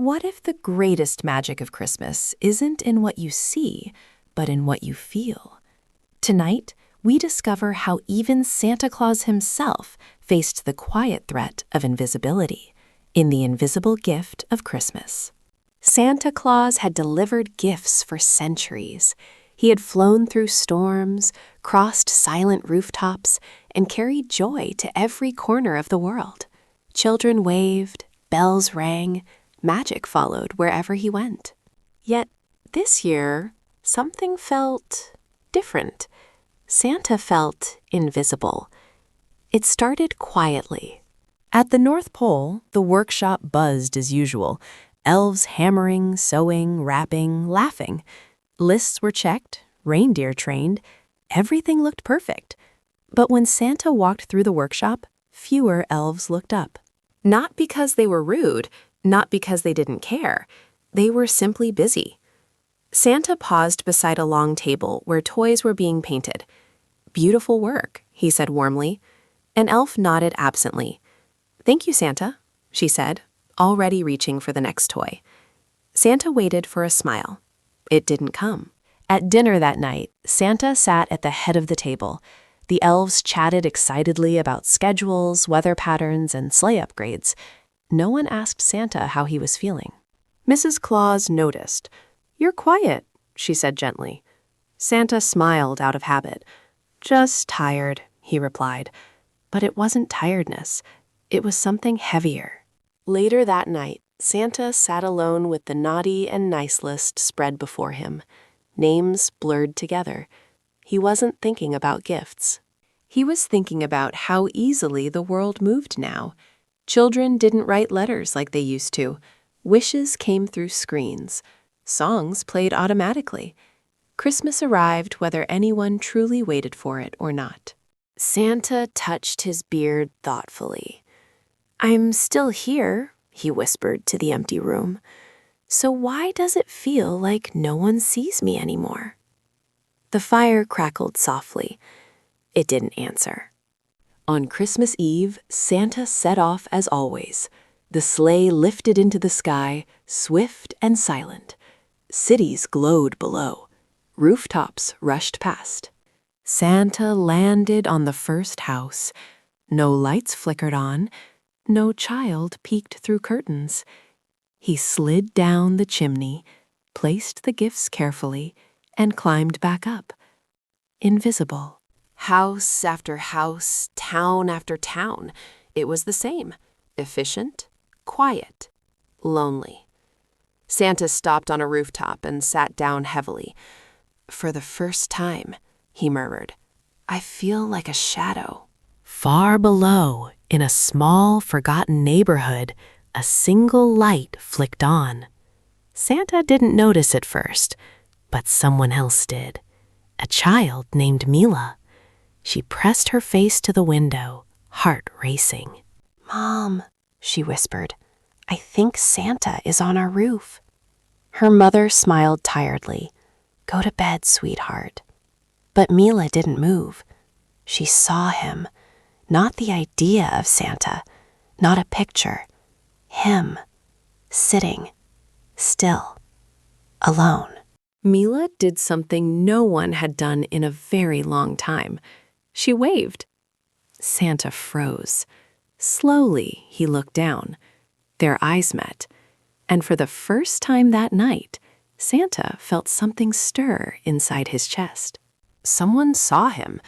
What if the greatest magic of Christmas isn't in what you see, but in what you feel? Tonight, we discover how even Santa Claus himself faced the quiet threat of invisibility in The Invisible Gift of Christmas. Santa Claus had delivered gifts for centuries. He had flown through storms, crossed silent rooftops, and carried joy to every corner of the world. Children waved, bells rang, magic followed wherever he went. Yet this year, something felt different. Santa felt invisible. It started quietly. At the North Pole, the workshop buzzed as usual. Elves hammering, sewing, rapping, laughing. Lists were checked, reindeer trained. Everything looked perfect. But when Santa walked through the workshop, fewer elves looked up. Not because they were rude, not because they didn't care. They were simply busy. Santa paused beside a long table where toys were being painted. "Beautiful work," he said warmly. An elf nodded absently. "Thank you, Santa," she said, already reaching for the next toy. Santa waited for a smile. It didn't come. At dinner that night, Santa sat at the head of the table. The elves chatted excitedly about schedules, weather patterns, and sleigh upgrades. No one asked Santa how he was feeling. Mrs. Claus noticed. "You're quiet," she said gently. Santa smiled out of habit. "Just tired," he replied. But it wasn't tiredness. It was something heavier. Later that night, Santa sat alone with the naughty and nice list spread before him. Names blurred together. He wasn't thinking about gifts. He was thinking about how easily the world moved now. Children didn't write letters like they used to. Wishes came through screens. Songs played automatically. Christmas arrived whether anyone truly waited for it or not. Santa touched his beard thoughtfully. "I'm still here," he whispered to the empty room. "So why does it feel like no one sees me anymore?" The fire crackled softly. It didn't answer. On Christmas Eve, Santa set off as always. The sleigh lifted into the sky, swift and silent. Cities glowed below. Rooftops rushed past. Santa landed on the first house. No lights flickered on. No child peeked through curtains. He slid down the chimney, placed the gifts carefully, and climbed back up. Invisible. House after house, town after town. It was the same. Efficient, quiet, lonely. Santa stopped on a rooftop and sat down heavily. "For the first time," he murmured, "I feel like a shadow." Far below, in a small, forgotten neighborhood, a single light flicked on. Santa didn't notice at first, but someone else did. A child named Mila. She pressed her face to the window, heart racing. "Mom," she whispered, "I think Santa is on our roof." Her mother smiled tiredly. "Go to bed, sweetheart." But Mila didn't move. She saw him, not the idea of Santa, not a picture. Him, sitting, still, alone. Mila did something no one had done in a very long time. She waved. Santa froze. Slowly, he looked down. Their eyes met. And for the first time that night, Santa felt something stir inside his chest. Someone saw him.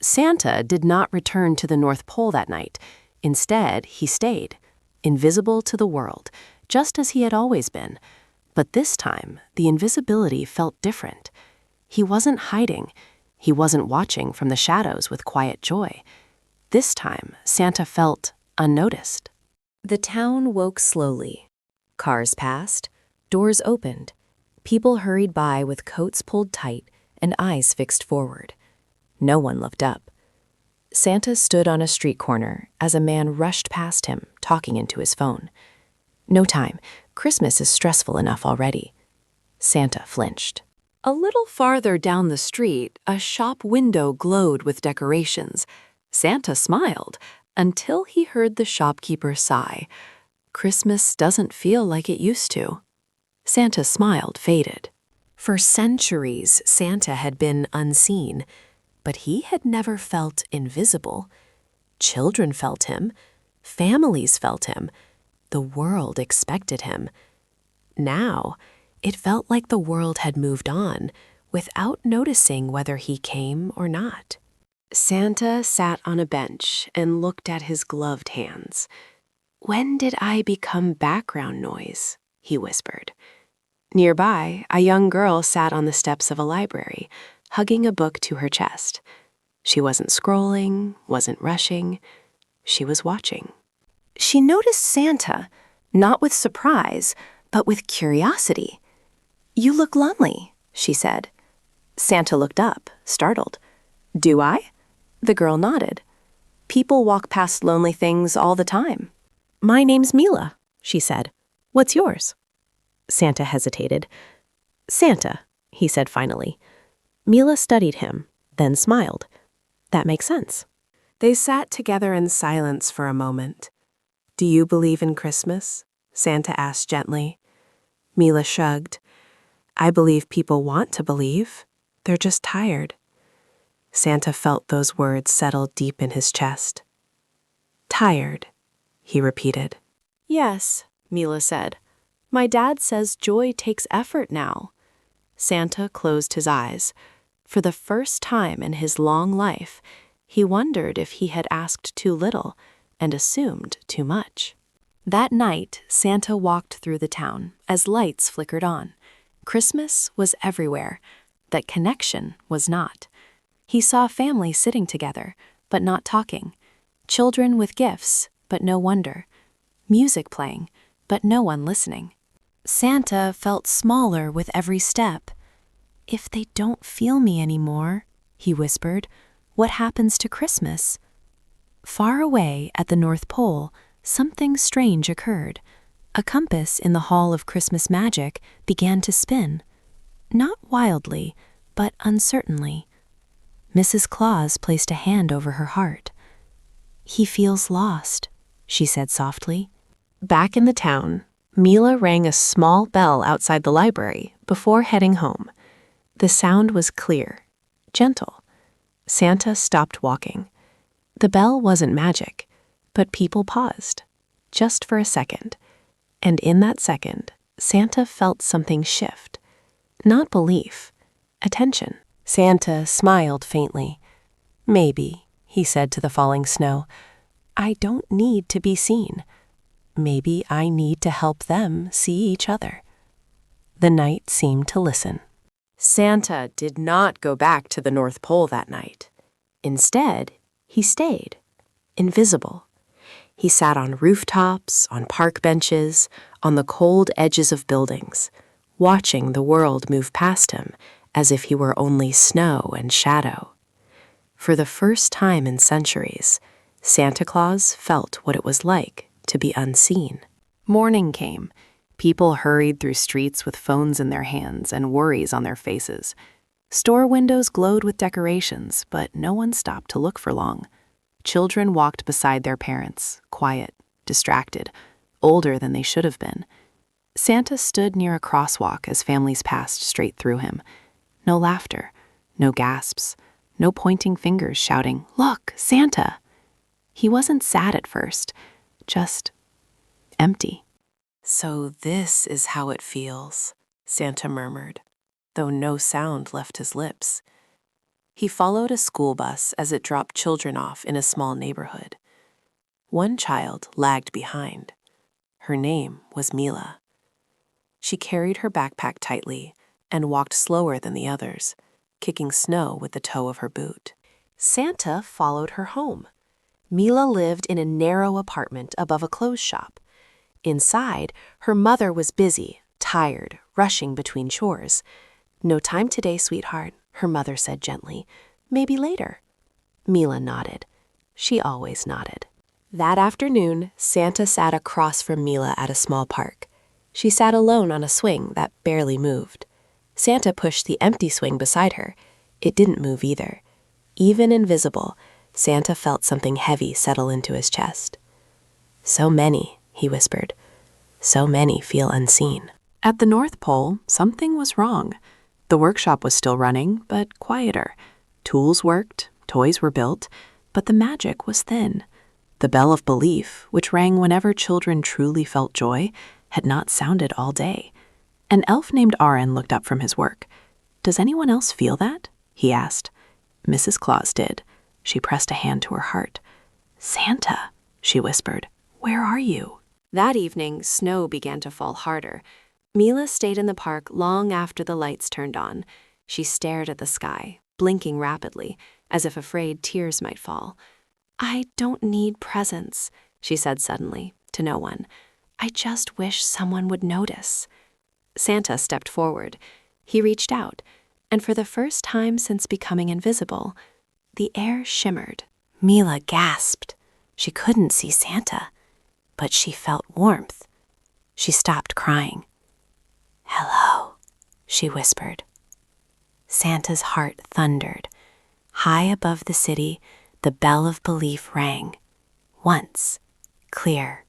Santa did not return to the North Pole that night. Instead, he stayed, invisible to the world, just as he had always been. But this time, the invisibility felt different. He wasn't hiding. He wasn't watching from the shadows with quiet joy. This time, Santa felt unnoticed. The town woke slowly. Cars passed, doors opened. People hurried by with coats pulled tight and eyes fixed forward. No one looked up. Santa stood on a street corner as a man rushed past him, talking into his phone. "No time. Christmas is stressful enough already." Santa flinched. A little farther down the street, a shop window glowed with decorations. Santa smiled until he heard the shopkeeper sigh. Christmas doesn't feel like it used to." Santa's smile faded. For centuries, Santa had been unseen, but he had never felt invisible. Children felt him. Families felt him. The world expected him. Now, it felt like the world had moved on without noticing whether he came or not. Santa sat on a bench and looked at his gloved hands. "When did I become background noise?" he whispered. Nearby, a young girl sat on the steps of a library, hugging a book to her chest. She wasn't scrolling, wasn't rushing. She was watching. She noticed Santa, not with surprise, but with curiosity. "You look lonely," she said. Santa looked up, startled. "Do I?" The girl nodded. "People walk past lonely things all the time." "My name's Mila," she said. "What's yours?" Santa hesitated. "Santa," he said finally. Mila studied him, then smiled. "That makes sense." They sat together in silence for a moment. "Do you believe in Christmas?" Santa asked gently. Mila shrugged. "I believe people want to believe. They're just tired." Santa felt those words settle deep in his chest. "Tired," he repeated. "Yes," Mila said. "My dad says joy takes effort now." Santa closed his eyes. For the first time in his long life, he wondered if he had asked too little and assumed too much. That night, Santa walked through the town as lights flickered on. Christmas was everywhere. That connection was not. He saw families sitting together, but not talking. Children with gifts, but no wonder. Music playing, but no one listening. Santa felt smaller with every step. "If they don't feel me anymore," he whispered, "what happens to Christmas?" Far away at the North Pole, something strange occurred. A compass in the Hall of Christmas Magic began to spin. Not wildly, but uncertainly. Mrs. Claus placed a hand over her heart. "He feels lost," she said softly. Back in the town, Mila rang a small bell outside the library before heading home. The sound was clear, gentle. Santa stopped walking. The bell wasn't magic, but people paused, just for a second. And in that second, Santa felt something shift. Not belief, attention. Santa smiled faintly. "Maybe," he said to the falling snow, "I don't need to be seen. Maybe I need to help them see each other." The night seemed to listen. Santa did not go back to the North Pole that night. Instead, he stayed, invisible. He sat on rooftops, on park benches, on the cold edges of buildings, watching the world move past him as if he were only snow and shadow. For the first time in centuries, Santa Claus felt what it was like to be unseen. Morning came. People hurried through streets with phones in their hands and worries on their faces. Store windows glowed with decorations, but no one stopped to look for long. Children walked beside their parents, quiet, distracted, older than they should have been. Santa stood near a crosswalk as families passed straight through him. No laughter, no gasps, no pointing fingers shouting, "Look, Santa!" He wasn't sad at first, just empty. "So this is how it feels," Santa murmured, though no sound left his lips. He followed a school bus as it dropped children off in a small neighborhood. One child lagged behind. Her name was Mila. She carried her backpack tightly and walked slower than the others, kicking snow with the toe of her boot. Santa followed her home. Mila lived in a narrow apartment above a clothes shop. Inside, her mother was busy, tired, rushing between chores. "No time today, sweetheart," her mother said gently. "Maybe later." Mila nodded. She always nodded. That afternoon, Santa sat across from Mila at a small park. She sat alone on a swing that barely moved. Santa pushed the empty swing beside her. It didn't move either. Even invisible, Santa felt something heavy settle into his chest. "So many," he whispered. so many feel unseen. At the North Pole, something was wrong. The workshop was still running, but quieter. Tools worked, toys were built, but the magic was thin. The bell of belief, which rang whenever children truly felt joy, had not sounded all day. An elf named Arin looked up from his work. "Does anyone else feel that?" he asked. Mrs. Claus did. She pressed a hand to her heart. "Santa," she whispered, "where are you?" That evening, snow began to fall harder. Mila stayed in the park long after the lights turned on. She stared at the sky, blinking rapidly, as if afraid tears might fall. "I don't need presents," she said suddenly, to no one. "I just wish someone would notice." Santa stepped forward. He reached out, and for the first time since becoming invisible, the air shimmered. Mila gasped. She couldn't see Santa, but she felt warmth. She stopped crying. "Hello," she whispered. Santa's heart thundered. High above the city, the bell of belief rang. Once, clear,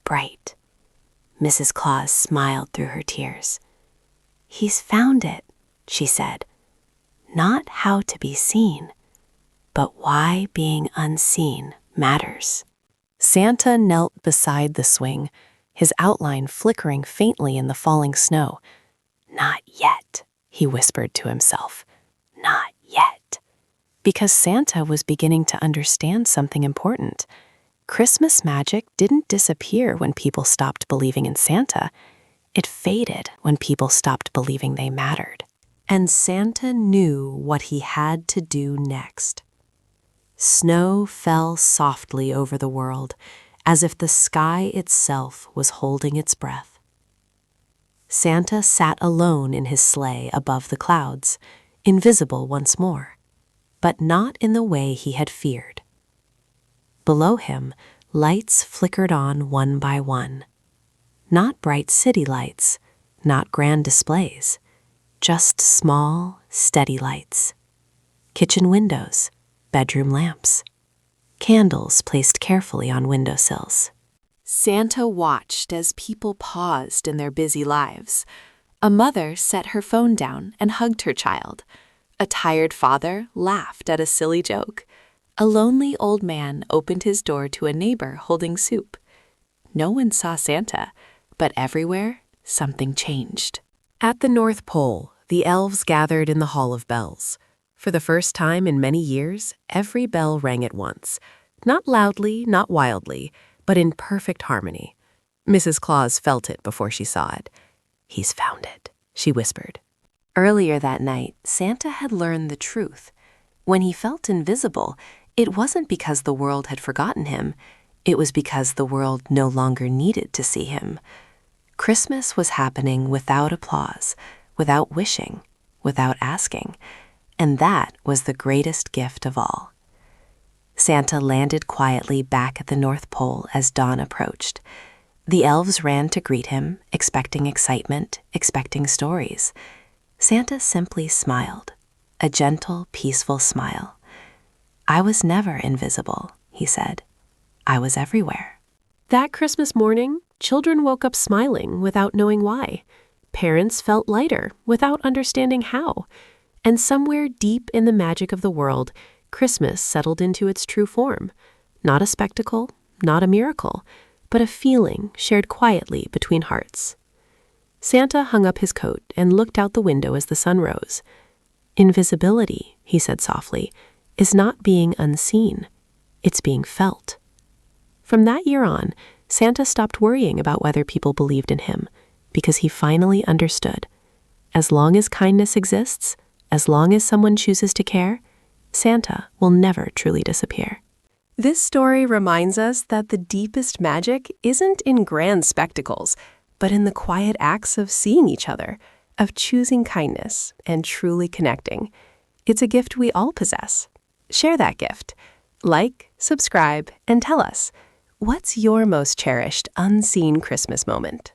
bright. Mrs. Claus smiled through her tears. "He's found it," she said. "Not how to be seen, but why being unseen matters." Santa knelt beside the swing, his outline flickering faintly in the falling snow. "Not yet," he whispered to himself. "Not yet." Because Santa was beginning to understand something important. Christmas magic didn't disappear when people stopped believing in Santa. It faded when people stopped believing they mattered. And Santa knew what he had to do next. Snow fell softly over the world, as if the sky itself was holding its breath. Santa sat alone in his sleigh above the clouds, invisible once more, but not in the way he had feared. Below him, lights flickered on one by one. Not bright city lights, not grand displays, just small, steady lights. Kitchen windows, bedroom lamps, candles placed carefully on windowsills. Santa watched as people paused in their busy lives. A mother set her phone down and hugged her child. A tired father laughed at a silly joke. A lonely old man opened his door to a neighbor holding soup. No one saw Santa, but everywhere something changed. At the North Pole, the elves gathered in the Hall of Bells. For the first time in many years, every bell rang at once. Not loudly, not wildly, but in perfect harmony. Mrs. Claus felt it before she saw it. "He's found it," she whispered. Earlier that night, Santa had learned the truth. When he felt invisible, it wasn't because the world had forgotten him. It was because the world no longer needed to see him. Christmas was happening without applause, without wishing, without asking. And that was the greatest gift of all. Santa landed quietly back at the North Pole as dawn approached. The elves ran to greet him, expecting excitement, expecting stories. Santa simply smiled, a gentle, peaceful smile. "I was never invisible," he said. "I was everywhere." That Christmas morning, children woke up smiling without knowing why. Parents felt lighter without understanding how. And somewhere deep in the magic of the world, Christmas settled into its true form. Not a spectacle, not a miracle, but a feeling shared quietly between hearts. Santa hung up his coat and looked out the window as the sun rose. "Invisibility," he said softly, "is not being unseen. It's being felt." From that year on, Santa stopped worrying about whether people believed in him, because he finally understood. As long as kindness exists, as long as someone chooses to care, Santa will never truly disappear. This story reminds us that the deepest magic isn't in grand spectacles, but in the quiet acts of seeing each other, of choosing kindness and truly connecting. It's a gift we all possess. Share that gift. Like, subscribe, and tell us, what's your most cherished unseen Christmas moment?